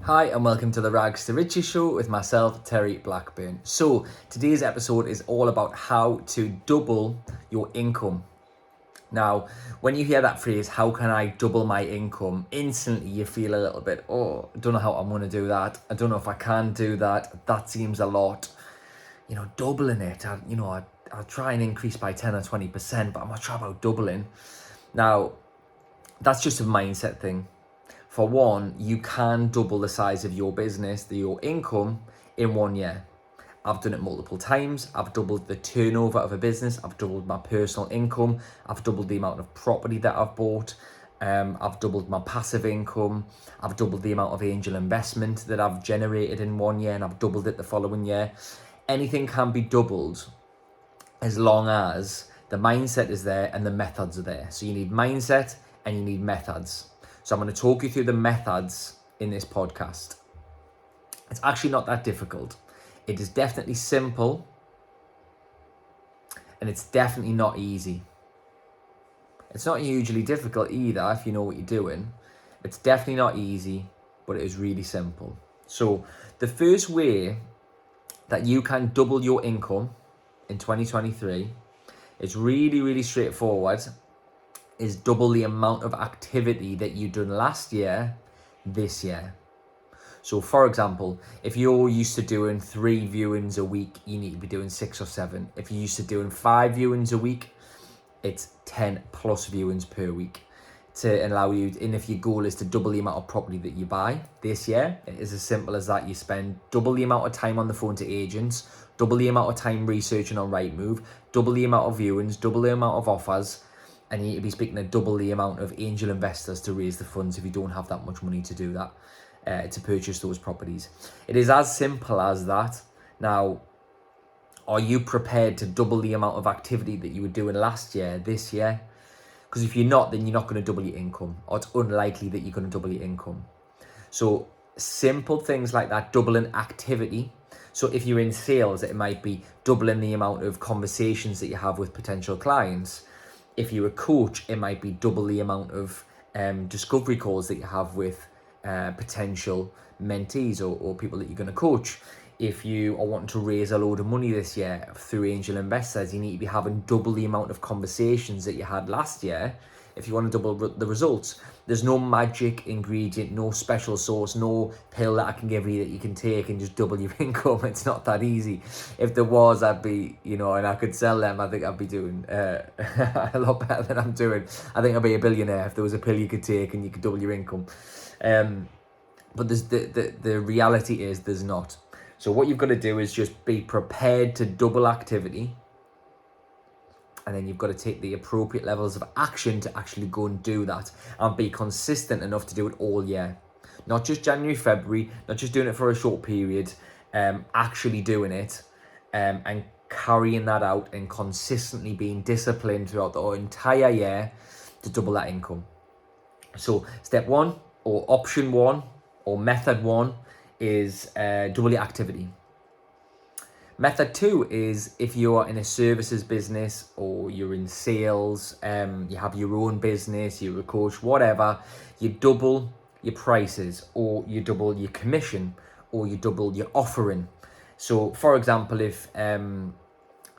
Hi and welcome to the Rags to Riches show with myself, Terry Blackburn. So today's episode is all about how to double your income. Now, when you hear that phrase, how can I double my income? Instantly you feel a little bit, I don't know how I'm going to do that. I don't know if I can do that. That seems a lot. Doubling it, I'll try and increase by 10 or 20%, but I'm not sure about doubling. Now, that's just a mindset thing. For one, you can double the size of your business, your income, in 1 year. I've done it multiple times. I've doubled the turnover of a business. I've doubled my personal income. I've doubled the amount of property that I've bought. I've doubled my passive income. I've doubled the amount of angel investment that I've generated in 1 year, and I've doubled it the following year. Anything can be doubled as long as the mindset is there and the methods are there. So you need mindset and you need methods. So I'm going to talk you through the methods in this podcast. It's actually not that difficult. It is definitely simple, and it's definitely not easy. It's not hugely difficult either if you know what you're doing. It's definitely not easy, but it is really simple. So the first way that you can double your income in 2023 is really, really straightforward. Is double the amount of activity that you done last year, this year. So for example, if you're used to doing 3 viewings a week, you need to be doing 6 or 7. If you're used to doing 5 viewings a week, it's 10 plus viewings per week to allow you. And if your goal is to double the amount of property that you buy this year, it is as simple as that. You spend double the amount of time on the phone to agents, double the amount of time researching on Rightmove, double the amount of viewings, double the amount of offers, and you need to be speaking to double the amount of angel investors to raise the funds if you don't have that much money to do that, to purchase those properties. It is as simple as that. Now, are you prepared to double the amount of activity that you were doing last year, this year? Because if you're not, then you're not going to double your income, or it's unlikely that you're going to double your income. So simple things like that, doubling activity. So if you're in sales, it might be doubling the amount of conversations that you have with potential clients. If you're a coach, it might be double the amount of discovery calls that you have with potential mentees or people that you're going to coach. If you are wanting to raise a load of money this year through angel investors, you need to be having double the amount of conversations that you had last year if you want to double the results. There's no magic ingredient, no special sauce, no pill that I can give you that you can take and just double your income. It's not that easy. If there was, I'd be, and I could sell them, I think I'd be doing a lot better than I'm doing. I think I'd be a billionaire if there was a pill you could take and you could double your income. But there's the reality is there's not. So what you've got to do is just be prepared to double activity. And then you've got to take the appropriate levels of action to actually go and do that and be consistent enough to do it all year. Not just January, February, not just doing it for a short period, actually doing it and carrying that out and consistently being disciplined throughout the entire year to double that income. So step 1 or option 1 or method 1 is double your activity. Method 2 is if you're in a services business or you're in sales, you have your own business, you're a coach, whatever, you double your prices or you double your commission or you double your offering. So for example, if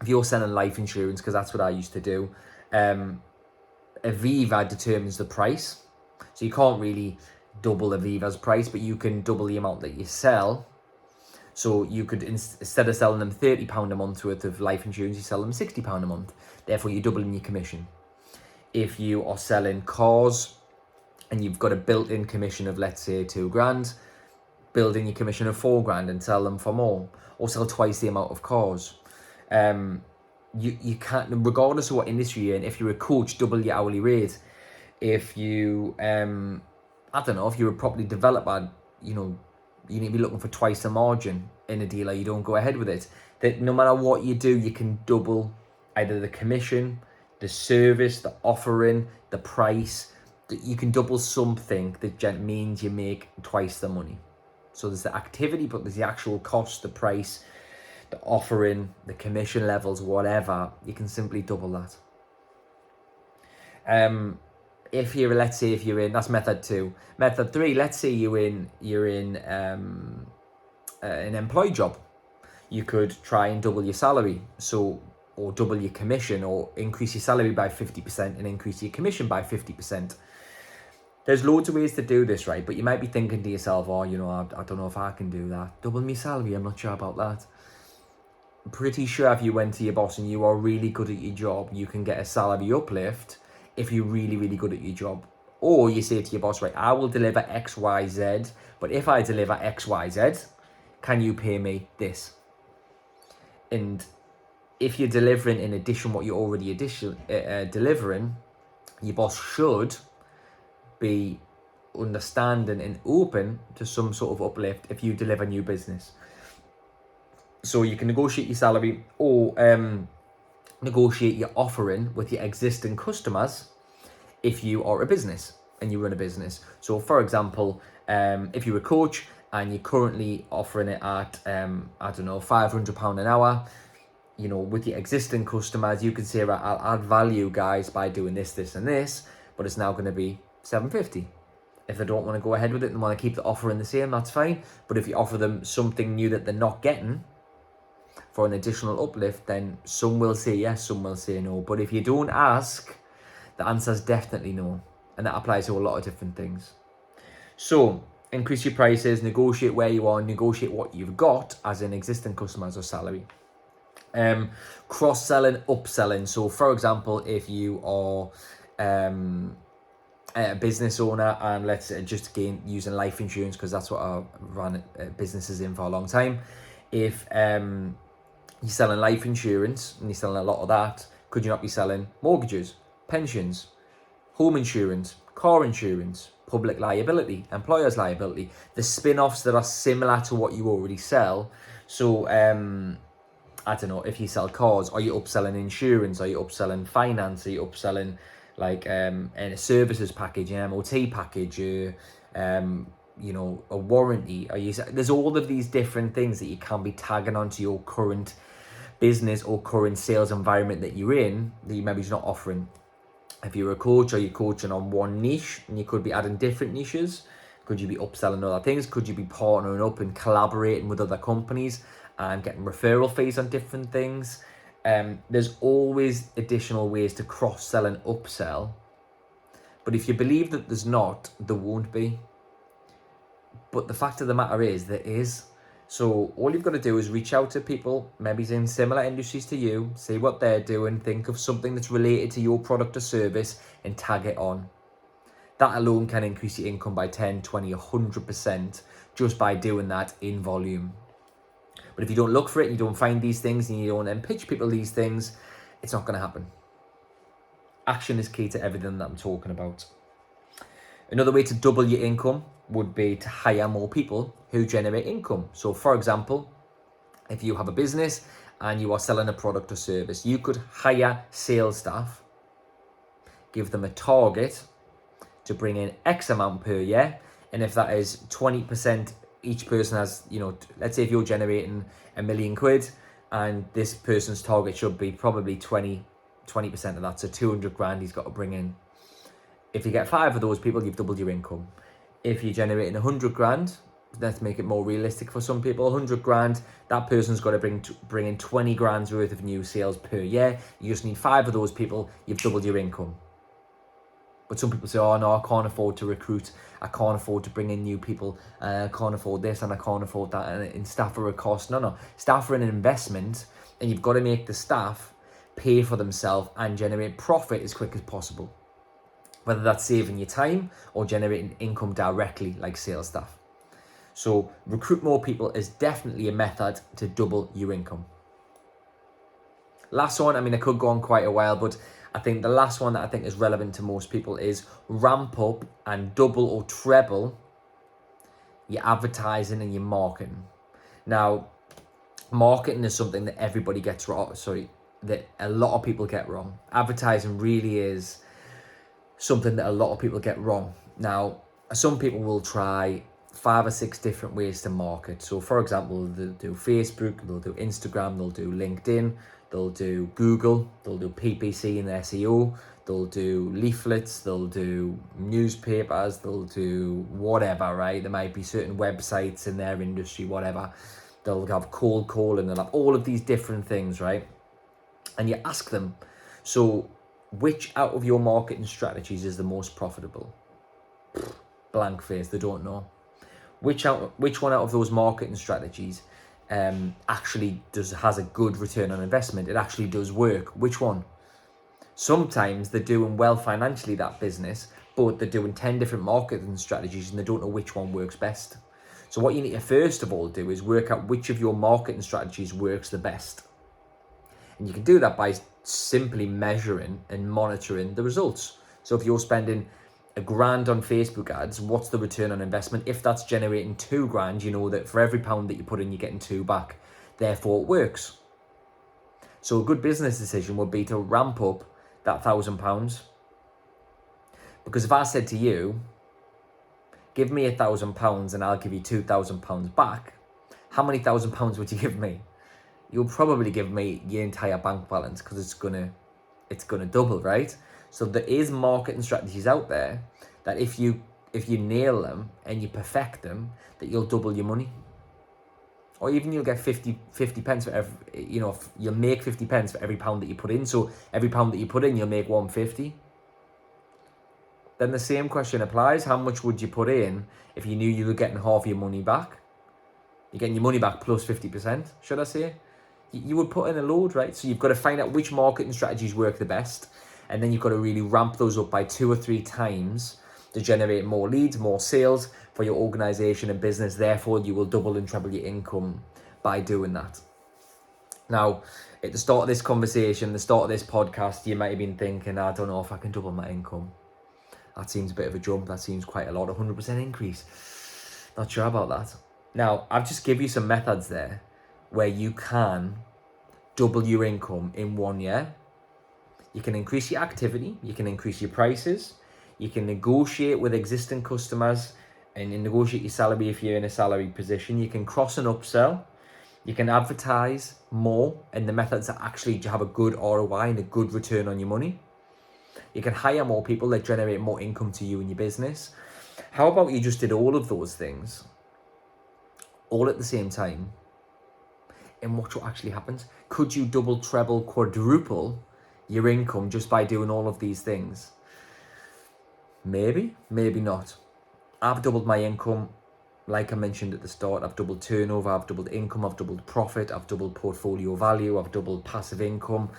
you're selling life insurance, because that's what I used to do, Aviva determines the price. So you can't really double Aviva's price, but you can double the amount that you sell. So you could, instead of selling them £30 a month worth of life insurance, you sell them £60 a month. Therefore, you're doubling your commission. If you are selling cars and you've got a built-in commission of, let's say, £2,000, build in your commission of £4,000 and sell them for more, or sell twice the amount of cars. You can't, regardless of what industry you're in, if you're a coach, double your hourly rate. If you, if you're a property developer, you need to be looking for twice the margin in a deal or you don't go ahead with it. That no matter what you do, you can double either the commission, the service, the offering, the price. That you can double something that means you make twice the money. So there's the activity, but there's the actual cost, the price, the offering, the commission levels, whatever. You can simply double that. if you're, let's say if you're in, that's method 2. Method 3, let's say you're in an employed job. You could try and double your salary, or double your commission, or increase your salary by 50% and increase your commission by 50%. There's loads of ways to do this, right? But you might be thinking to yourself, oh, I don't know if I can do that. Double my salary, I'm not sure about that. I'm pretty sure if you went to your boss and you are really good at your job, you can get a salary uplift if you're really, really good at your job. Or you say to your boss, right, I will deliver X, Y, Z, but if I deliver X, Y, Z, can you pay me this? And if you're delivering in addition what you're already delivering, your boss should be understanding and open to some sort of uplift if you deliver new business. So you can negotiate your salary, or negotiate your offering with your existing customers if you are a business and you run a business. So for example, if you're a coach and you're currently offering it at £500 an hour, with your existing customers, you can say, right, I'll add value, guys, by doing this, this, and this, but it's now going to be $750. If they don't want to go ahead with it and want to keep the offering the same, that's fine. But if you offer them something new that they're not getting for an additional uplift, then some will say yes, some will say no. But if you don't ask, the answer is definitely no. And that applies to a lot of different things. So increase your prices, negotiate where you are, negotiate what you've got as an existing customers or salary. Cross-selling, upselling. So for example, if you are a business owner, and let's just again using life insurance, because that's what I ran businesses in for a long time. If you're selling life insurance and you're selling a lot of that, could you not be selling mortgages, pensions, home insurance, car insurance, public liability, employer's liability, the spin-offs that are similar to what you already sell? So I don't know, if you sell cars, are you upselling insurance? Are you upselling finance? Are you upselling like a services package, an MOT package, a warranty? There's all of these different things that you can be tagging onto your current business or current sales environment that you're in, that you maybe is not offering. If you're a coach, are you coaching on one niche and you could be adding different niches? Could you be upselling other things? Could you be partnering up and collaborating with other companies and getting referral fees on different things? There's always additional ways to cross-sell and upsell. But if you believe that there's not, there won't be. But the fact of the matter is, there is. So all you've got to do is reach out to people, maybe in similar industries to you, see what they're doing, think of something that's related to your product or service and tag it on. That alone can increase your income by 10, 20, 100% just by doing that in volume. But if you don't look for it, you don't find these things, and you don't then pitch people these things, it's not going to happen. Action is key to everything that I'm talking about. Another way to double your income would be to hire more people who generate income. So for example, if you have a business and you are selling a product or service, you could hire sales staff, give them a target to bring in X amount per year. And if that is 20%, each person has, let's say if you're generating £1 million and this person's target should be probably 20% of that. So 200 grand he's got to bring in. If you get 5 of those people, you've doubled your income. If you're generating 100 grand, let's make it more realistic for some people, 100 grand, that person's got to bring in 20 grand's worth of new sales per year. You just need 5 of those people, you've doubled your income. But some people say, oh no, I can't afford to recruit, I can't afford to bring in new people, I can't afford this and I can't afford that, and staff are a cost. No, staff are an investment, and you've got to make the staff pay for themselves and generate profit as quick as possible. Whether that's saving your time or generating income directly like sales staff. So recruit more people is definitely a method to double your income. Last one, I could go on quite a while, but I think the last one that I think is relevant to most people is ramp up and double or treble your advertising and your marketing. Now, marketing is something that everybody gets wrong. That a lot of people get wrong. Advertising really is something that a lot of people get wrong. Now, some people will try 5 or 6 different ways to market. So for example, they'll do Facebook, they'll do Instagram, they'll do LinkedIn, they'll do Google, they'll do PPC and SEO, they'll do leaflets, they'll do newspapers, they'll do whatever, right? There might be certain websites in their industry, whatever. They'll have cold calling, they'll have all of these different things, right? And you ask them, so which out of your marketing strategies is the most profitable? Blank face, they don't know. Which one out of those marketing strategies actually has a good return on investment? It actually does work. Which one? Sometimes they're doing well financially, that business, but they're doing 10 different marketing strategies and they don't know which one works best. So what you need to first of all do is work out which of your marketing strategies works the best. And you can do that by simply measuring and monitoring the results. So if you're spending £1,000 on Facebook ads, what's the return on investment? If that's generating £2,000, you know that for every pound that you put in, you're getting 2 back. Therefore, it works. So a good business decision would be to ramp up that £1,000. Because if I said to you, give me £1,000 and I'll give you £2,000 back, how many £1,000 would you give me? You'll probably give me your entire bank balance, because it's gonna double, right? So there is marketing strategies out there that if you nail them and you perfect them, that you'll double your money. Or even you'll get 50 pence for every, you'll make 50 pence for every pound that you put in. So every pound that you put in, you'll make 150. Then the same question applies. How much would you put in if you knew you were getting half your money back? You're getting your money back plus 50%, should I say? You would put in a load, right? So you've got to find out which marketing strategies work the best. And then you've got to really ramp those up by 2 or 3 times to generate more leads, more sales for your organization and business. Therefore, you will double and treble your income by doing that. Now, at the start of this conversation, the start of this podcast, you might have been thinking, I don't know if I can double my income. That seems a bit of a jump. That seems quite a lot, 100% increase. Not sure about that. Now, I've just given you some methods there where you can double your income in 1 year. You can increase your activity, you can increase your prices, you can negotiate with existing customers and you negotiate your salary if you're in a salary position. You can cross and upsell, you can advertise more, and the methods that actually have a good ROI and a good return on your money. You can hire more people that generate more income to you and your business. How about you just did all of those things all at the same time and watch what actually happens? Could you double, treble, quadruple your income just by doing all of these things? Maybe, maybe not. I've doubled my income, like I mentioned at the start. I've doubled turnover, I've doubled income, I've doubled profit, I've doubled portfolio value, I've doubled passive income.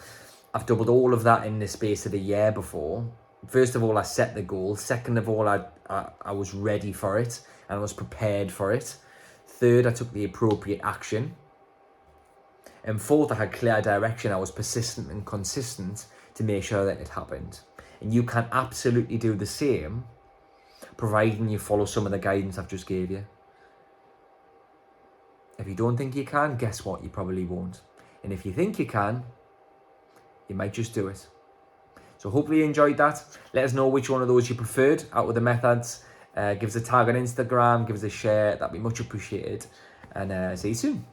I've doubled all of that in the space of a year before. First of all, I set the goal. Second of all, I was ready for it and I was prepared for it. Third, I took the appropriate action. And fourth, I had clear direction. I was persistent and consistent to make sure that it happened. And you can absolutely do the same, providing you follow some of the guidance I've just gave you. If you don't think you can, guess what? You probably won't. And if you think you can, you might just do it. So hopefully you enjoyed that. Let us know which one of those you preferred out of the methods. Give us a tag on Instagram, give us a share. That'd be much appreciated. And see you soon.